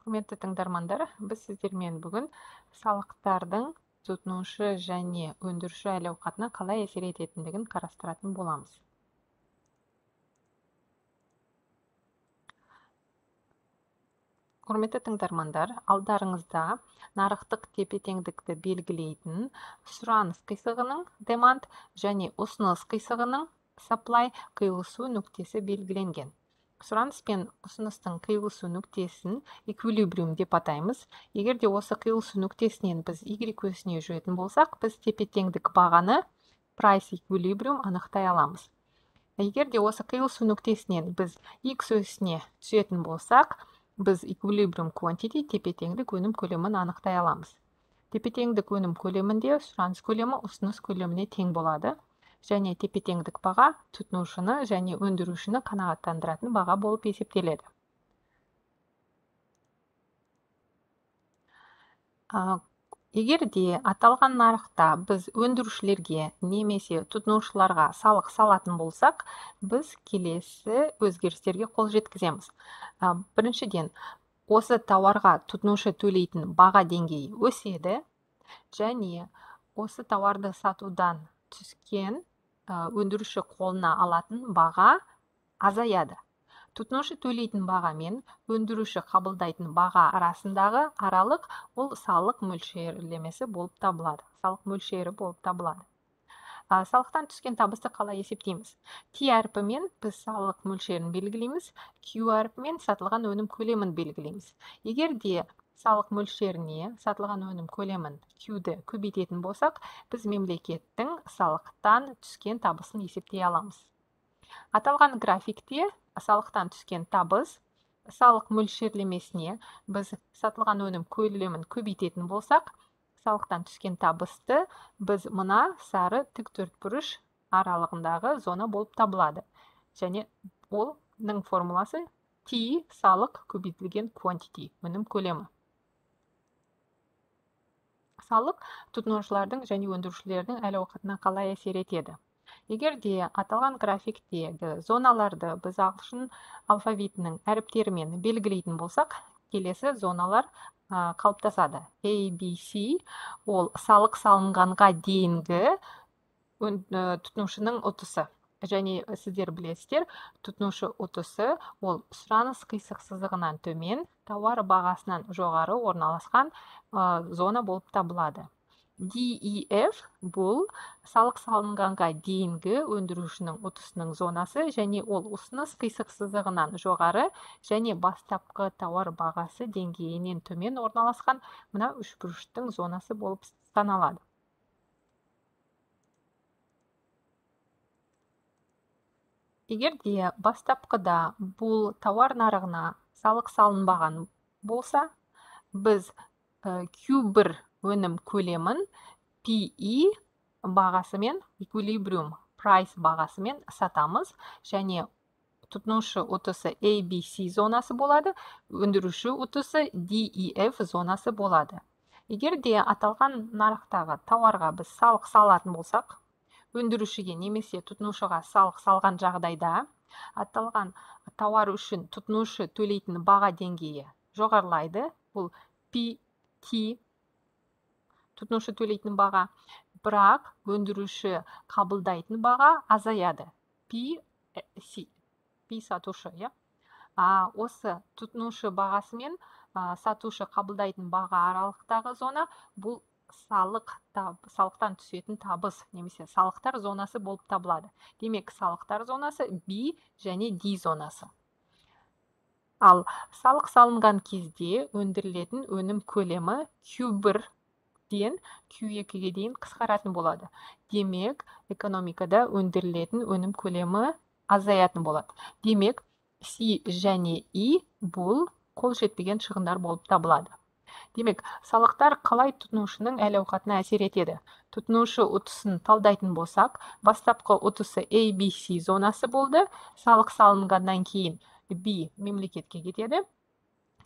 Құрметті тыңдармандар, біз сіздермен бүгін салықтардың тұтынушы және өндіруші әл-ауқатына қалай әсер ететіндігін қарастыратын боламыз. Құрметті тыңдармандар, алдарыңызда нарықтық тепе-теңдікті белгілейтін сұраныс қисығының demand және ұсыныс қисығының supply қиылысу нүктесі белгіленген. Сұраныс пен ұсыныстың қиылысу нүктесін эквилибриум деп атаймыз. Егер де осы қиылысу нүктесінен біз Y өсіне жүретін болсақ, біз тепе-теңдік бағаны price equilibrium анықтай аламыз. Егер де осы қиылысу нүктесінен біз X өсіне түсетін болсақ, біз equilibrium quantity тепе-теңдік өнім көлемін анықтай аламыз. Тепе-теңдік өнім көлемінде сұраныс көлемі ұсыныс көлеміне тең болады. Және тепе-теңдік баға тұтынушыны және өндірушіні қанағаттандыратын баға болып есептеледі. Егер де аталған нарықта біз өндірушілерге немесе тұтынушыларға салық салатын болсақ, біз келесі өзгерістерге қол жеткіземіз. Біріншіден, осы тауарға тұтынушы төлейтін баға деңгейі өседі, және осы тауарды сатудан түскен өндіруші қолына алатын баға азаяды. Тұтынушы төлейтін баға мен өндіруші қабылдайтын баға арасындағы аралық ол салық мөлшерлемесі болып табылады. Салық мөлшері болып табылады. Салықтан түскен табысты қалай есептейміз? T әрпімен біз салық мөлшерін белгілейміз, Q әрпімен сатылған өнім көлемін белгілейміз. Егер де салық мөлшеріне сатылған өнім көлемін Q-ді көбейтетін болсақ, біз мемлекеттің салықтан түскен табысын есептей аламыз. Аталған графикте салықтан түскен табыс салық мөлшерлемесіне біз сатылған өнім көлемін көбейтетін болсақ, салықтан түскен табысты біз мына сары тік төртбұрыш аралығындағы зона болып табылады. Және оның формуласы T салық көбейтілген quantity, өнім көлемі. Салық тұтынушылардың және өндірушілердің әл-ауқатына қалай әсер етеді? Егер де аталған графиктегі зоналарды біз ағылшын алфавитінің әріптерімен белгілейтін болсақ, келесі зоналар қалыптасады. A, B, C ол салық салынғанға дейінгі тұтынушының ұтысы. Және сіздер білесіздер, тұтынушы ұтысы ол сұраныс қисық сызығынан төмен, тауар бағасынан жоғары орналасқан зона болып табылады. DEF бұл салық салынғанға дейінгі өндірушінің ұтысының зонасы, және ол ұсыныс қисық сызығынан жоғары және бастапқы тауар бағасы деңгейінен төмен орналасқан мына үшбұрыштың зонасы болып саналады. Егер де бастапқыда бұл тауар нарығына салық салынбаған болса, біз Q1 өнім көлемін PE бағасымен, equilibrium price бағасымен сатамыз, және тұтынушы ұтысы ABC зонасы болады, өндіруші ұтысы DEF зонасы болады. Егер де аталған нарықтағы тауарға біз салық салатын болсақ, өндірушіге немесе тұтынушыға салық салған жағдайда аталған тауар үшін тұтынушы төлейтін баға деңгейі жоғарылайды. Бұл PT тұтынушы төлейтін баға, бірақ өндіруші қабылдайтын баға азаяды. PC сатушы. Осы тұтынушы бағасы мен сатушы қабылдайтын баға аралықтағы зона бұл салықтан түсетін табыс, немесе салықтар зонасы болып табылады. Демек, салықтар зонасы B және D зонасы. Ал салық салынған кезде өндірілетін өнім көлемі Q1-ден Q2-ге дейін қысқаратын болады. Демек, экономикада өндірілетін өнім көлемі азаятын болады. Демек, C және E бұл қол жетпеген шығындар болып табылады. Демек, салықтар қалай тұтынушының әл-ауқатына әсер етеді? Тұтынушы ұтысын талдайтын болсақ, бастапқы ұтысы ABC зонасы болды, салық салынғаннан кейін B мемлекетке кетеді,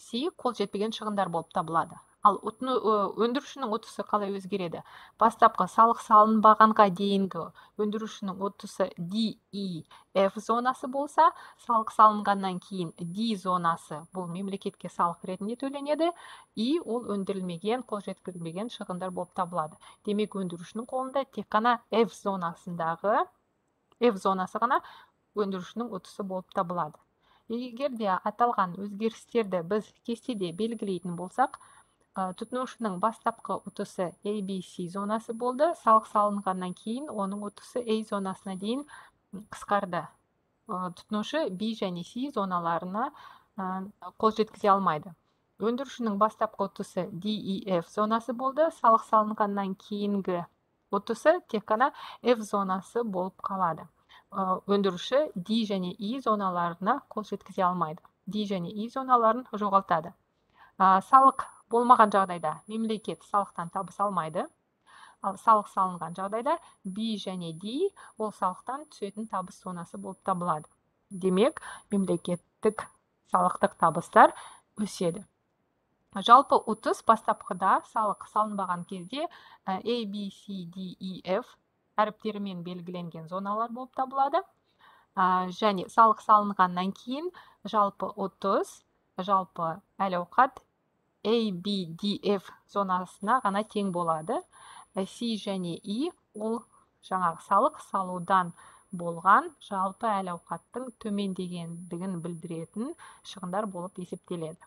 C қол жетпеген шығындар болып табылады. Ал өндірушінің ұтысы қалай өзгереді? Бастапқы салық салынбағанға дейінгі өндірушінің ұтысы DEF зонасы болса, салық салынғаннан кейін D зонасы бұл мемлекетке салық ретінде төленеді, и ол өндірілмеген, қол жеткізілмеген шығындар болып табылады. Демек, өндірушінің қолында тек қана F зонасы ғана өндірушінің ұтысы болып табылады. Егер де аталған өзгерістерді біз кестеде белгілейтін болсақ, тұтынушының бастапқы ұтысы ABC зонасы болды, салық салынғаннан кейін оның ұтысы A зонасына дейін қысқарды. Тұтынушы B және C зоналарына қол жеткізе алмайды. Өндірушінің бастапқы ұтысы DEF зонасы болды, салық салынғаннан кейінгі ұтысы тек қана F зонасы болып қалады. Өндіруші D және E зоналарына қол жеткізе алмайды. D және E зоналарын жоғалтады. Салық болмаған жағдайда мемлекет салықтан табыс алмайды. Ал салық салынған жағдайда B және D ол салықтан түсетін табыс зонасы болып табылады. Демек, мемлекеттік салықтық табыстар өседі. Жалпы ұтыс бастапқыда салық салынбаған кезде A, B, C, D, E, F әріптерімен белгіленген зоналар болып табылады. Және салық салынғаннан кейін жалпы ұтыс, жалпы әл-ауқат A, B, D, F зонасына ғана тең болады. C және E ол жаңағы салық салудан болған жалпы әл-ауқаттың төмендегендігін білдіретін шығындар болып есептеледі.